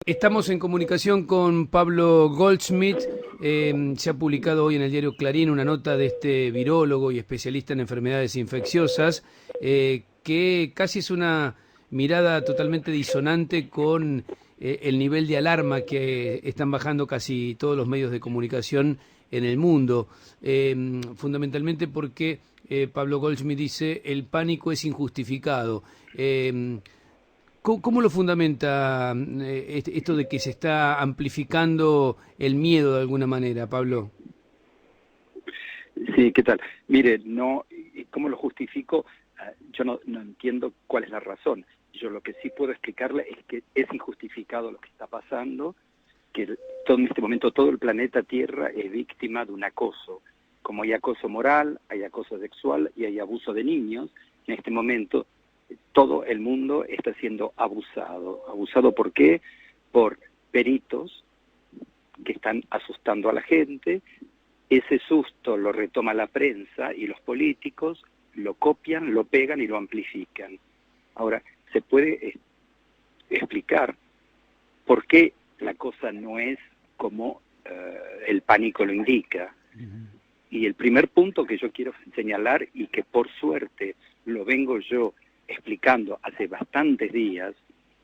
Estamos en comunicación con Pablo Goldschmidt. Se ha publicado hoy en el diario Clarín una nota de este virólogo y especialista en enfermedades infecciosas, que casi es una mirada totalmente disonante con el nivel de alarma que están bajando casi todos los medios de comunicación en el mundo. Fundamentalmente porque Pablo Goldschmidt dice el pánico es injustificado. ¿Cómo lo fundamenta esto de que se está amplificando el miedo de alguna manera, Pablo? Sí, ¿qué tal? Mire, no, ¿cómo lo justifico? Yo no entiendo cuál es la razón. Yo lo que sí puedo explicarle es que es injustificado lo que está pasando, que en este momento todo el planeta Tierra es víctima de un acoso. Como hay acoso moral, hay acoso sexual y hay abuso de niños, en este momento todo el mundo está siendo abusado. ¿Abusado por qué? Por peritos que están asustando a la gente. Ese susto lo retoma la prensa y los políticos lo copian, lo pegan y lo amplifican. Ahora, se puede explicar por qué la cosa no es como el pánico lo indica. Y el primer punto que yo quiero señalar, y que por suerte lo vengo yo explicando hace bastantes días,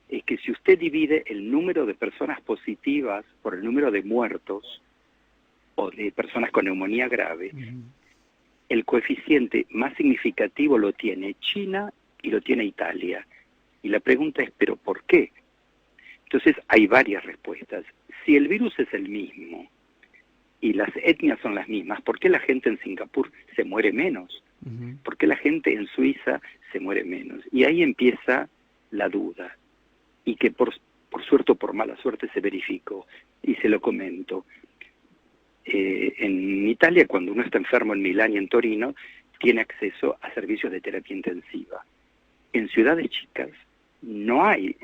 es que si usted divide el número de personas positivas por el número de muertos, o de personas con neumonía grave, el coeficiente más significativo lo tiene China y lo tiene Italia. Y la pregunta es, ¿pero por qué? Entonces hay varias respuestas. Si el virus es el mismo y las etnias son las mismas, ¿por qué la gente en Singapur se muere menos? ¿Por qué la gente en Suiza se muere menos? Y ahí empieza la duda, y que por suerte o por mala suerte se verificó, y se lo comento. En Italia, cuando uno está enfermo en Milán y en Torino, tiene acceso a servicios de terapia intensiva. En ciudades chicas no hay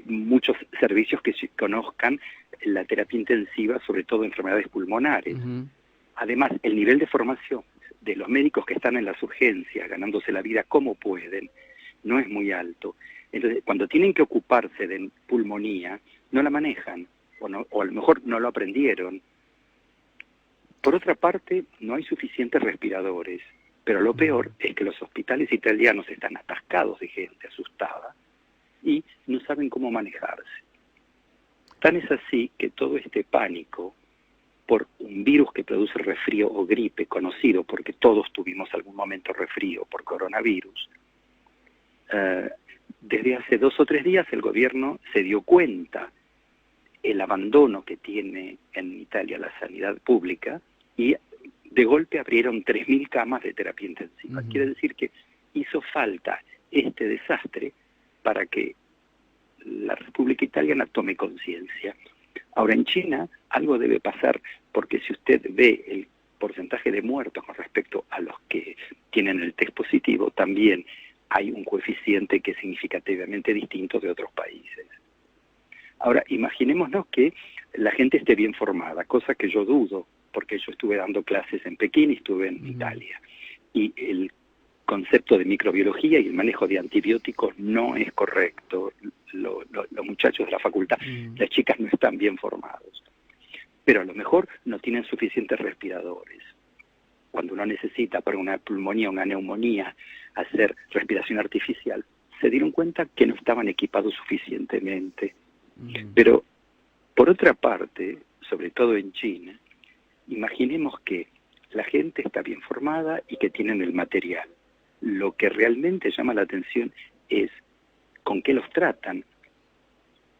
muchos servicios que conozcan la terapia intensiva, sobre todo enfermedades pulmonares. Además, el nivel de formación de los médicos que están en las urgencias, ganándose la vida como pueden, no es muy alto. Entonces, cuando tienen que ocuparse de pulmonía, no la manejan, o a lo mejor no lo aprendieron. Por otra parte, no hay suficientes respiradores, pero lo peor es que los hospitales italianos están atascados de gente asustada y no saben cómo manejarse. Tan es así que todo este pánico por un virus que produce resfrío o gripe, conocido porque todos tuvimos algún momento resfrío por coronavirus, desde hace 2 o 3 días el gobierno se dio cuenta el abandono que tiene en Italia la sanidad pública, y de golpe abrieron 3.000 camas de terapia intensiva. Quiere decir que hizo falta este desastre para que la República Italiana tome conciencia. Ahora, en China algo debe pasar, porque si usted ve el porcentaje de muertos con respecto a los que tienen el test positivo, también hay un coeficiente que es significativamente distinto de otros países. Ahora, imaginémonos que la gente esté bien formada, cosa que yo dudo, porque yo estuve dando clases en Pekín y estuve en Italia. Y el concepto de microbiología y el manejo de antibióticos no es correcto. Los muchachos de la facultad, las chicas no están bien formados. Pero a lo mejor no tienen suficientes respiradores. Cuando uno necesita para una pulmonía, una neumonía, hacer respiración artificial, se dieron cuenta que no estaban equipados suficientemente. Pero, por otra parte, sobre todo en China, imaginemos que la gente está bien formada y que tienen el material. Lo que realmente llama la atención es con qué los tratan,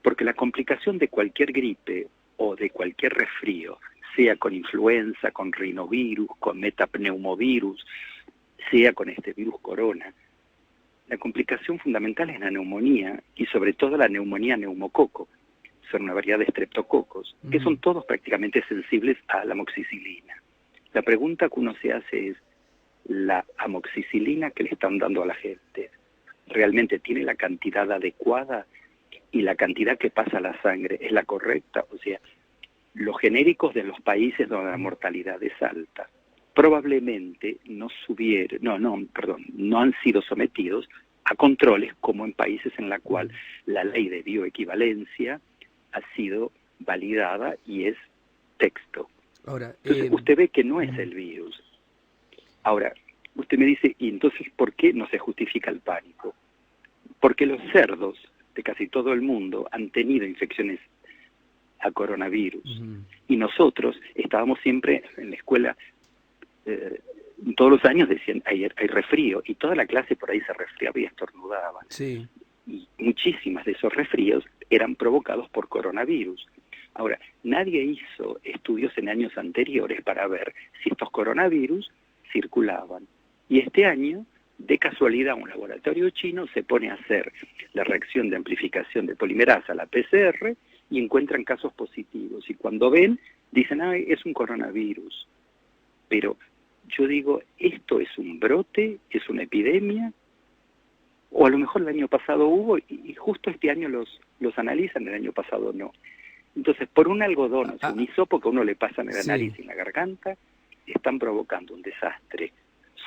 porque la complicación de cualquier gripe o de cualquier resfrío, sea con influenza, con rinovirus, con metapneumovirus, sea con este virus corona, la complicación fundamental es la neumonía, y sobre todo la neumonía neumococo. Son una variedad de estreptococos, que son todos prácticamente sensibles a la amoxicilina. La pregunta que uno se hace es, ¿la amoxicilina que le están dando a la gente realmente tiene la cantidad adecuada, y la cantidad que pasa a la sangre es la correcta? O sea, los genéricos de los países donde la mortalidad es alta probablemente no han sido sometidos a controles como en países en la cual la ley de bioequivalencia ha sido validada y es texto. Ahora, Entonces usted ve que no es el virus. Ahora, usted me dice, ¿y entonces por qué no se justifica el pánico? Porque los cerdos de casi todo el mundo han tenido infecciones a coronavirus. Y nosotros estábamos siempre en la escuela, todos los años decían, hay resfrío, y toda la clase por ahí se resfriaba y estornudaba. Sí. Y muchísimas de esos resfríos eran provocados por coronavirus. Ahora, nadie hizo estudios en años anteriores para ver si estos coronavirus circulaban. Y este año, de casualidad, un laboratorio chino se pone a hacer la reacción de amplificación de polimerasa, la PCR, y encuentran casos positivos. Y cuando ven, dicen, es un coronavirus. Pero yo digo, ¿esto es un brote? ¿Es una epidemia? O a lo mejor el año pasado hubo, y justo este año los analizan, el año pasado no. Entonces, por un algodón, un hisopo que a uno le pasa en la nariz y en la garganta, están provocando un desastre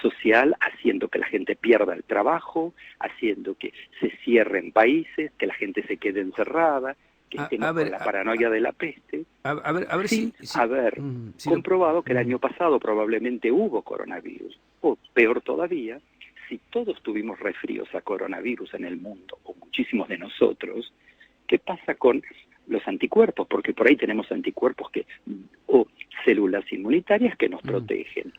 social, haciendo que la gente pierda el trabajo, haciendo que se cierren países, que la gente se quede encerrada, que estemos con la paranoia de la peste. A ver sin haber comprobado que el año pasado probablemente hubo coronavirus. O peor todavía, si todos tuvimos resfríos a coronavirus en el mundo, o muchísimos de nosotros, ¿qué pasa con los anticuerpos? Porque por ahí tenemos anticuerpos o células inmunitarias que nos protegen.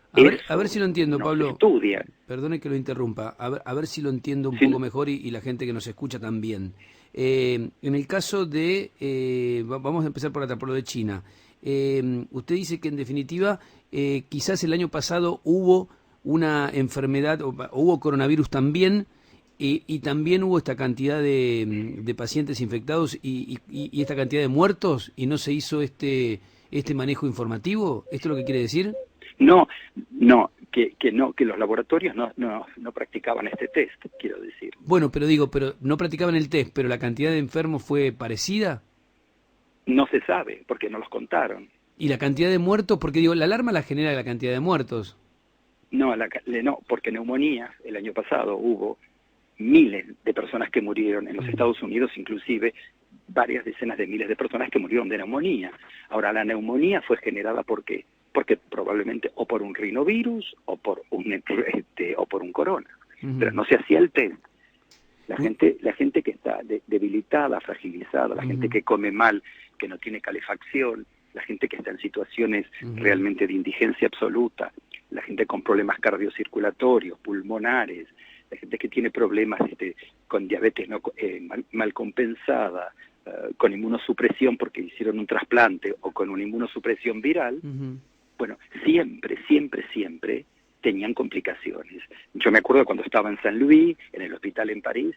A ver si lo entiendo, Pablo. Estudia. Perdone que lo interrumpa. A ver si lo entiendo un poco mejor y la gente que nos escucha también. En el caso de, vamos a empezar por lo de China. Usted dice que en definitiva quizás el año pasado hubo una enfermedad, o hubo coronavirus también, y también hubo esta cantidad de pacientes infectados y esta cantidad de muertos, y no se hizo este manejo informativo. ¿Esto es lo que quiere decir? No, que los laboratorios no practicaban este test, quiero decir. Bueno, pero no practicaban el test, pero la cantidad de enfermos fue parecida. No se sabe, porque no los contaron. ¿Y la cantidad de muertos? Porque la alarma la genera la cantidad de muertos. No, porque neumonía, el año pasado hubo miles de personas que murieron en los Estados Unidos, inclusive varias decenas de miles de personas que murieron de neumonía. Ahora, la neumonía fue generada porque probablemente o por un rinovirus o por un corona, pero no se hacía el test. La gente que está debilitada, fragilizada, la gente que come mal, que no tiene calefacción, la gente que está en situaciones realmente de indigencia absoluta, la gente con problemas cardiocirculatorios, pulmonares, la gente que tiene problemas con diabetes mal compensada, con inmunosupresión porque hicieron un trasplante o con una inmunosupresión viral, bueno, siempre tenían complicaciones. Yo me acuerdo cuando estaba en San Luis, en el hospital en París,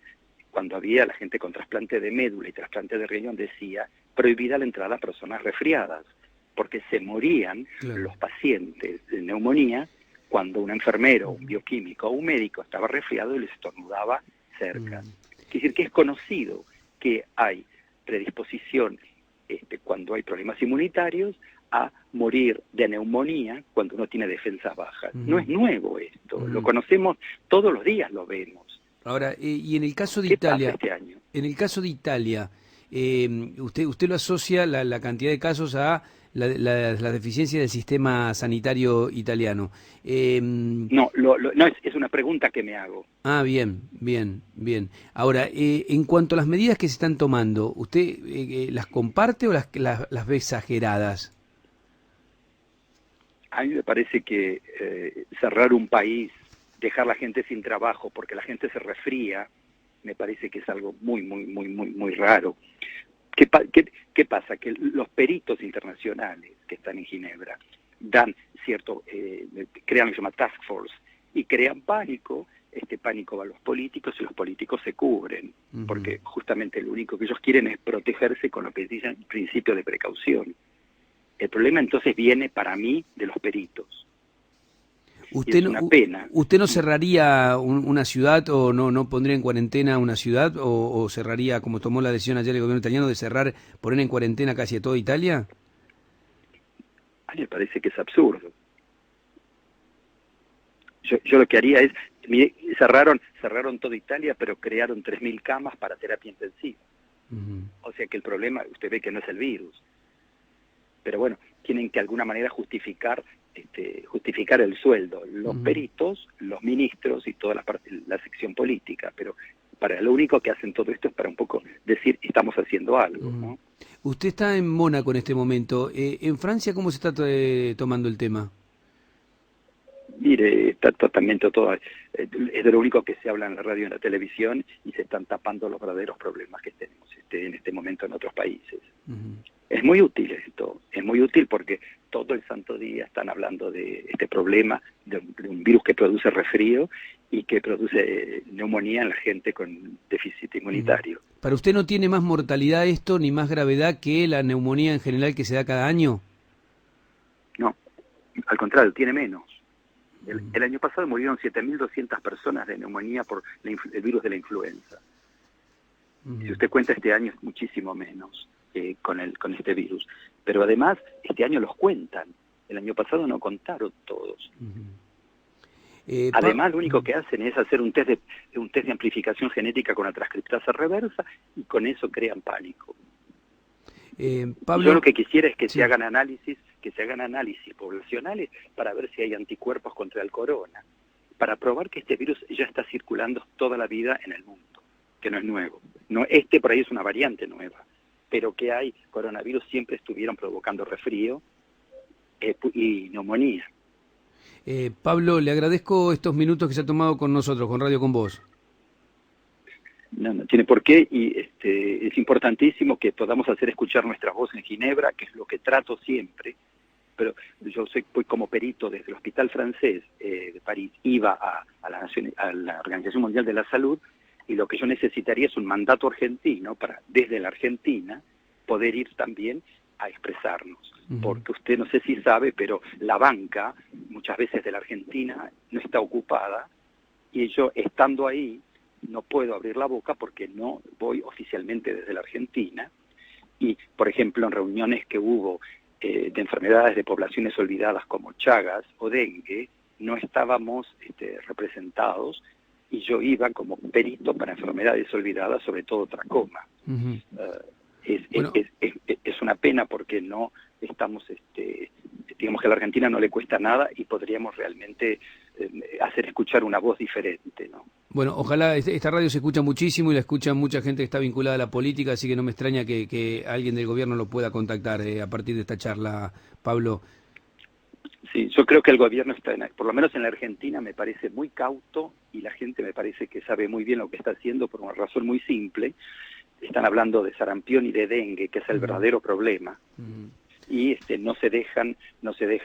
cuando había la gente con trasplante de médula y trasplante de riñón, decía prohibida la entrada a personas resfriadas, porque se morían los pacientes de neumonía cuando un enfermero, un bioquímico o un médico estaba resfriado y les estornudaba cerca. Quiere decir que es conocido que hay predisposición cuando hay problemas inmunitarios a morir de neumonía cuando uno tiene defensas bajas. No es nuevo esto, lo conocemos todos los días, lo vemos. Ahora, y en el caso de ¿Qué Italia, pasa este año? En el caso de Italia, usted lo asocia la cantidad de casos a la deficiencia del sistema sanitario italiano. No, es una pregunta que me hago. Ah, bien. Ahora, en cuanto a las medidas que se están tomando, ¿usted las comparte o las ve exageradas? A mí me parece que cerrar un país, dejar a la gente sin trabajo porque la gente se resfría, me parece que es algo muy raro. ¿Qué pasa? Que los peritos internacionales que están en Ginebra dan crean lo que se llama task force y crean pánico. Este pánico va a los políticos y los políticos se cubren, porque justamente lo único que ellos quieren es protegerse con lo que dicen principio de precaución. El problema entonces viene para mí de los peritos. ¿Usted no cerraría una ciudad o no pondría en cuarentena una ciudad o cerraría, como tomó la decisión ayer el gobierno italiano, de poner en cuarentena casi a toda Italia? A mí me parece que es absurdo. Yo lo que haría es, cerraron toda Italia, pero crearon 3.000 camas para terapia intensiva. O sea que el problema, usted ve que no es el virus. Pero bueno, tienen que de alguna manera justificar el sueldo, los peritos, los ministros y toda la sección política, pero para lo único que hacen todo esto es para un poco decir estamos haciendo algo, ¿no? Usted está en Mónaco en este momento. ¿En Francia cómo se está tomando el tema? Mire, está totalmente todo, es de lo único que se habla en la radio y en la televisión y se están tapando los verdaderos problemas que tenemos en este momento en otros países. Es muy útil esto, es muy útil porque todo el santo día están hablando de este problema, de un virus que produce resfrío y que produce neumonía en la gente con déficit inmunitario. ¿Para usted no tiene más mortalidad esto ni más gravedad que la neumonía en general que se da cada año? No, al contrario, tiene menos. El año pasado murieron 7.200 personas de neumonía por el virus de la influenza. Si usted cuenta este año es muchísimo menos con este virus. Pero además, este año los cuentan. El año pasado no contaron todos. Además, lo único que hacen es hacer un test de amplificación genética con la transcriptasa reversa y con eso crean pánico. Pablo, yo lo que quisiera es que se hagan análisis poblacionales para ver si hay anticuerpos contra el corona, para probar que este virus ya está circulando toda la vida en el mundo, que no es nuevo. No, por ahí es una variante nueva, pero que hay coronavirus siempre estuvieron provocando resfrío y neumonía. Pablo, le agradezco estos minutos que se ha tomado con nosotros, con Radio Con Voz. No tiene por qué, y es importantísimo que podamos hacer escuchar nuestra voz en Ginebra, que es lo que trato siempre, pero yo voy como perito desde el Hospital Francés de París, iba a la Organización Mundial de la Salud, y lo que yo necesitaría es un mandato argentino para, desde la Argentina, poder ir también a expresarnos, porque usted no sé si sabe, pero la banca, muchas veces de la Argentina, no está ocupada, y yo estando ahí, no puedo abrir la boca porque no voy oficialmente desde la Argentina y, por ejemplo, en reuniones que hubo de enfermedades de poblaciones olvidadas como Chagas o dengue, no estábamos representados y yo iba como perito para enfermedades olvidadas, sobre todo tracoma. Es una pena porque no estamos, digamos que a la Argentina no le cuesta nada y podríamos realmente hacer escuchar una voz diferente, ¿no? Bueno, ojalá, esta radio se escucha muchísimo y la escucha mucha gente que está vinculada a la política, así que no me extraña que alguien del gobierno lo pueda contactar a partir de esta charla, Pablo. Sí, yo creo que el gobierno está, por lo menos en la Argentina, me parece muy cauto y la gente me parece que sabe muy bien lo que está haciendo por una razón muy simple. Están hablando de sarampión y de dengue, que es el verdadero problema, y no se dejan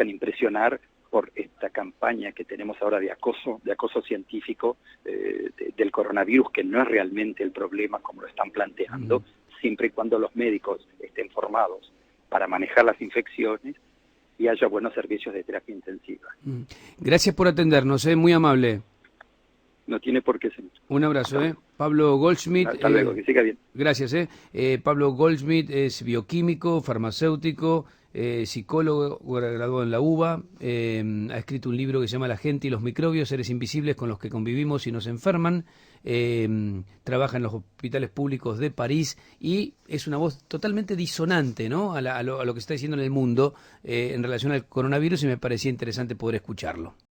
impresionar por esta campaña que tenemos ahora de acoso científico del coronavirus, que no es realmente el problema como lo están planteando, siempre y cuando los médicos estén formados para manejar las infecciones y haya buenos servicios de terapia intensiva. Gracias por atendernos, muy amable. No tiene por qué ser. Un abrazo, Pablo Goldschmidt. Hasta luego, que siga bien. Gracias, Pablo Goldschmidt es bioquímico, farmacéutico, psicólogo, graduado en la UBA, ha escrito un libro que se llama La gente y los microbios, seres invisibles con los que convivimos y nos enferman, trabaja en los hospitales públicos de París y es una voz totalmente disonante, ¿no? a lo que se está diciendo en el mundo en relación al coronavirus y me parecía interesante poder escucharlo.